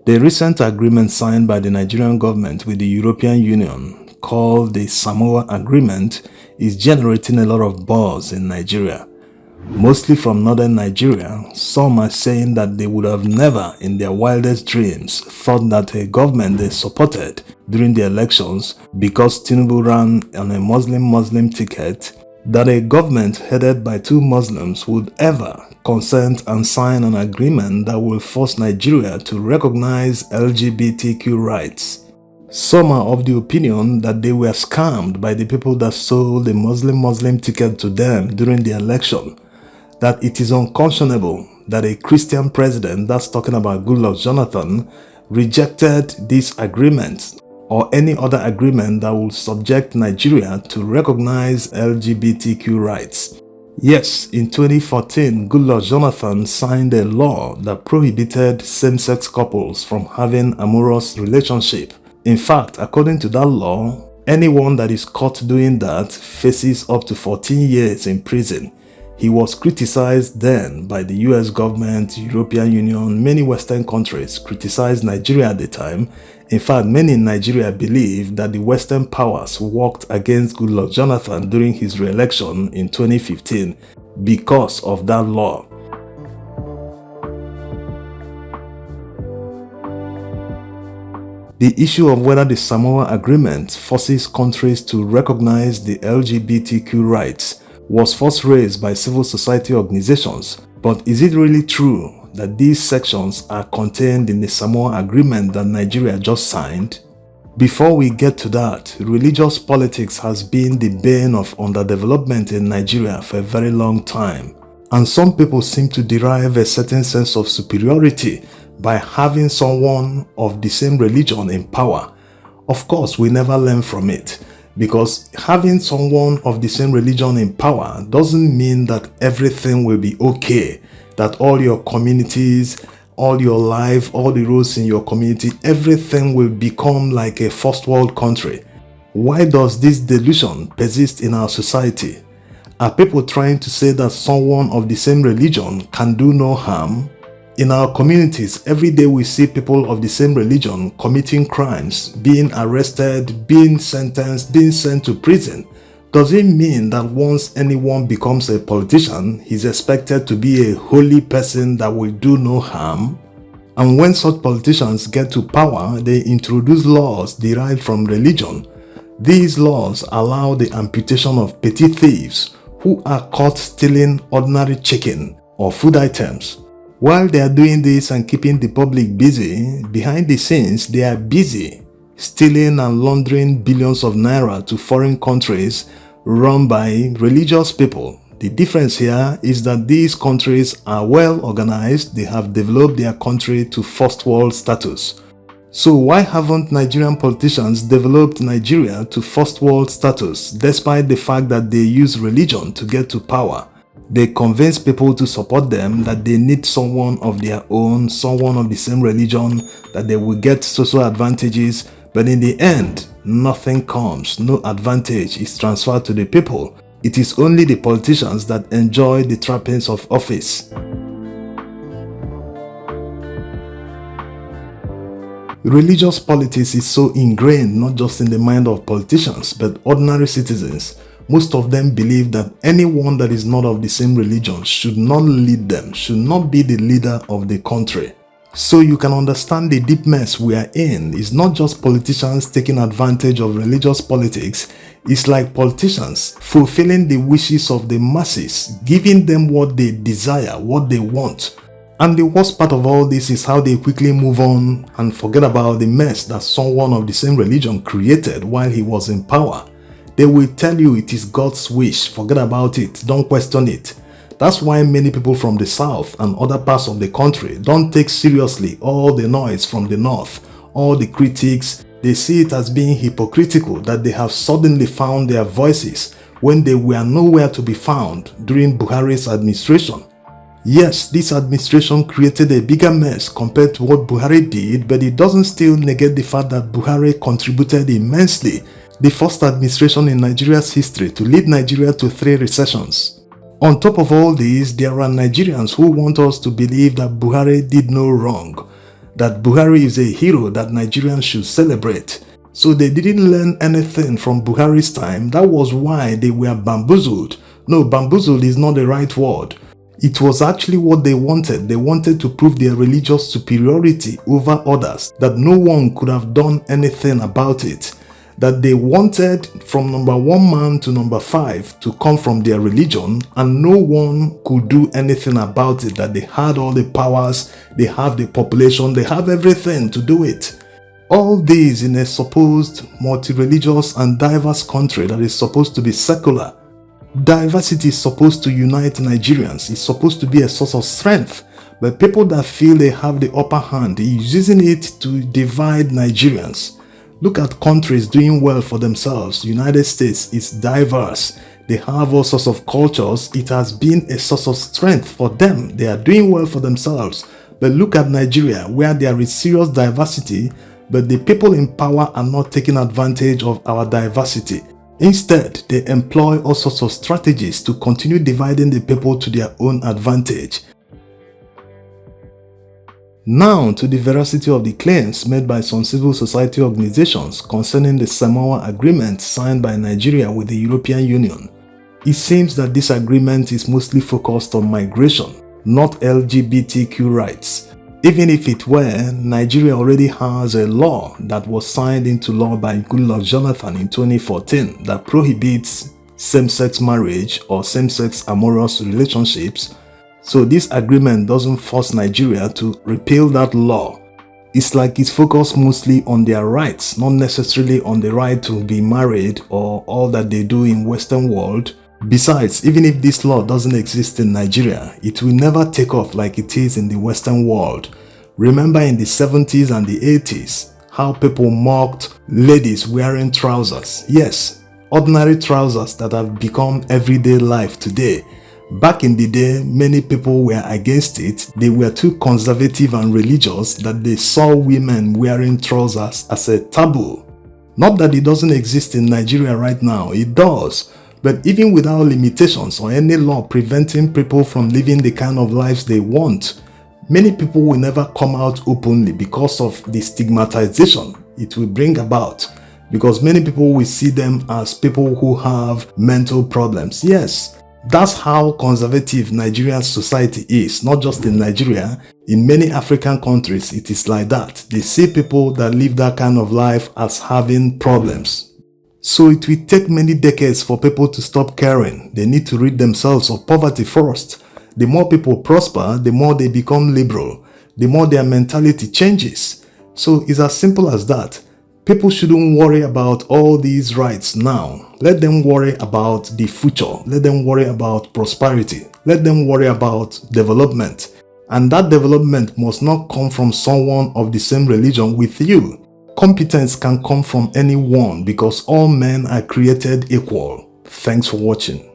The recent agreement signed by the Nigerian government with the European Union, called the Samoa Agreement, is generating a lot of buzz in Nigeria. Mostly from northern Nigeria, some are saying that they would have never in their wildest dreams thought that a government they supported during the elections, because Tinubu ran on a Muslim ticket, that a government headed by two Muslims would ever consent and sign an agreement that will force Nigeria to recognize LGBTQ rights. Some are of the opinion that they were scammed by the people that sold the Muslim ticket to them during the election, that it is unconscionable that a Christian president, that's talking about Goodluck Jonathan, rejected this agreement or any other agreement that will subject Nigeria to recognize LGBTQ rights. Yes, in 2014, Goodluck Jonathan signed a law that prohibited same-sex couples from having amorous relationship. In fact, according to that law, anyone that is caught doing that faces up to 14 years in prison. He was criticized then by the US government, European Union, many Western countries criticized Nigeria at the time. In fact, many in Nigeria believe that the Western powers worked against Goodluck Jonathan during his re-election in 2015 because of that law. The issue of whether the Samoa Agreement forces countries to recognize the LGBTQ rights was first raised by civil society organizations, but is it really true that these sections are contained in the Samoa Agreement that Nigeria just signed? Before we get to that, religious politics has been the bane of underdevelopment in Nigeria for a very long time, and some people seem to derive a certain sense of superiority by having someone of the same religion in power. Of course, we never learn from it, because having someone of the same religion in power doesn't mean that everything will be okay, that all your communities, all your life, all the rules in your community, everything will become like a first world country. Why does this delusion persist in our society? Are people trying to say that someone of the same religion can do no harm? In our communities, every day we see people of the same religion committing crimes, being arrested, being sentenced, being sent to prison. Does it mean that once anyone becomes a politician, he's expected to be a holy person that will do no harm? And when such politicians get to power, they introduce laws derived from religion. These laws allow the amputation of petty thieves who are caught stealing ordinary chicken or food items. While they are doing this and keeping the public busy, behind the scenes they are busy stealing and laundering billions of naira to foreign countries run by religious people. The difference here is that these countries are well organized, they have developed their country to first world status. So why haven't Nigerian politicians developed Nigeria to first world status despite the fact that they use religion to get to power? They convince people to support them that they need someone of their own, someone of the same religion, that they will get social advantages, but in the end, nothing comes, no advantage is transferred to the people. It is only the politicians that enjoy the trappings of office. Religious politics is so ingrained not just in the mind of politicians, but ordinary citizens. Most of them believe that anyone that is not of the same religion should not lead them, should not be the leader of the country. So you can understand the deep mess we are in. It's not just politicians taking advantage of religious politics. It's like politicians fulfilling the wishes of the masses, giving them what they desire, what they want. And the worst part of all this is how they quickly move on and forget about the mess that someone of the same religion created while he was in power. They will tell you it is God's wish, forget about it, don't question it. That's why many people from the south and other parts of the country don't take seriously all the noise from the north, all the critics. They see it as being hypocritical that they have suddenly found their voices when they were nowhere to be found during Buhari's administration. Yes, this administration created a bigger mess compared to what Buhari did, but it doesn't still negate the fact that Buhari contributed immensely, the first administration in Nigeria's history to lead Nigeria to 3 recessions. On top of all this, there are Nigerians who want us to believe that Buhari did no wrong. that Buhari is a hero that Nigerians should celebrate. So they didn't learn anything from Buhari's time. That was why they were bamboozled. No, bamboozled is not the right word. It was actually what they wanted. They wanted to prove their religious superiority over others, that no one could have done anything about it. That they wanted from number 1 man to number 5 to come from their religion, and no one could do anything about it, that they had all the powers, they have the population, they have everything to do it. All these in a supposed multi-religious and diverse country that is supposed to be secular. Diversity is supposed to unite Nigerians, it's supposed to be a source of strength, but people that feel they have the upper hand is using it to divide Nigerians. Look at countries doing well for themselves. United States is diverse. They have all sorts of cultures. It has been a source of strength for them. They are doing well for themselves. But look at Nigeria, where there is serious diversity, but the people in power are not taking advantage of our diversity. Instead, they employ all sorts of strategies to continue dividing the people to their own advantage. Now to the veracity of the claims made by some civil society organizations concerning the Samoa agreement signed by Nigeria with the European Union. It seems that this agreement is mostly focused on migration, not LGBTQ rights. Even if it were, Nigeria already has a law that was signed into law by Goodluck Jonathan in 2014 that prohibits same-sex marriage or same-sex amorous relationships. So this agreement doesn't force Nigeria to repeal that law. It's like it's focused mostly on their rights, not necessarily on the right to be married or all that they do in Western world. Besides, even if this law doesn't exist in Nigeria, it will never take off like it is in the Western world. Remember in the 70s and the 80s, how people mocked ladies wearing trousers. Yes, ordinary trousers that have become everyday life today. Back in the day, many people were against it. They were too conservative and religious that they saw women wearing trousers as a taboo. Not that it doesn't exist in Nigeria right now, it does. But even without limitations or any law preventing people from living the kind of lives they want, many people will never come out openly because of the stigmatization it will bring about. Because many people will see them as people who have mental problems. Yes. That's how conservative Nigerian society is, not just in Nigeria. In many African countries, it is like that. They see people that live that kind of life as having problems. So it will take many decades for people to stop caring. They need to rid themselves of poverty first. The more people prosper, the more they become liberal, the more their mentality changes. So it's as simple as that. People shouldn't worry about all these rights now. Let them worry about the future. Let them worry about prosperity. Let them worry about development. And that development must not come from someone of the same religion with you. Competence can come from anyone because all men are created equal. Thanks for watching.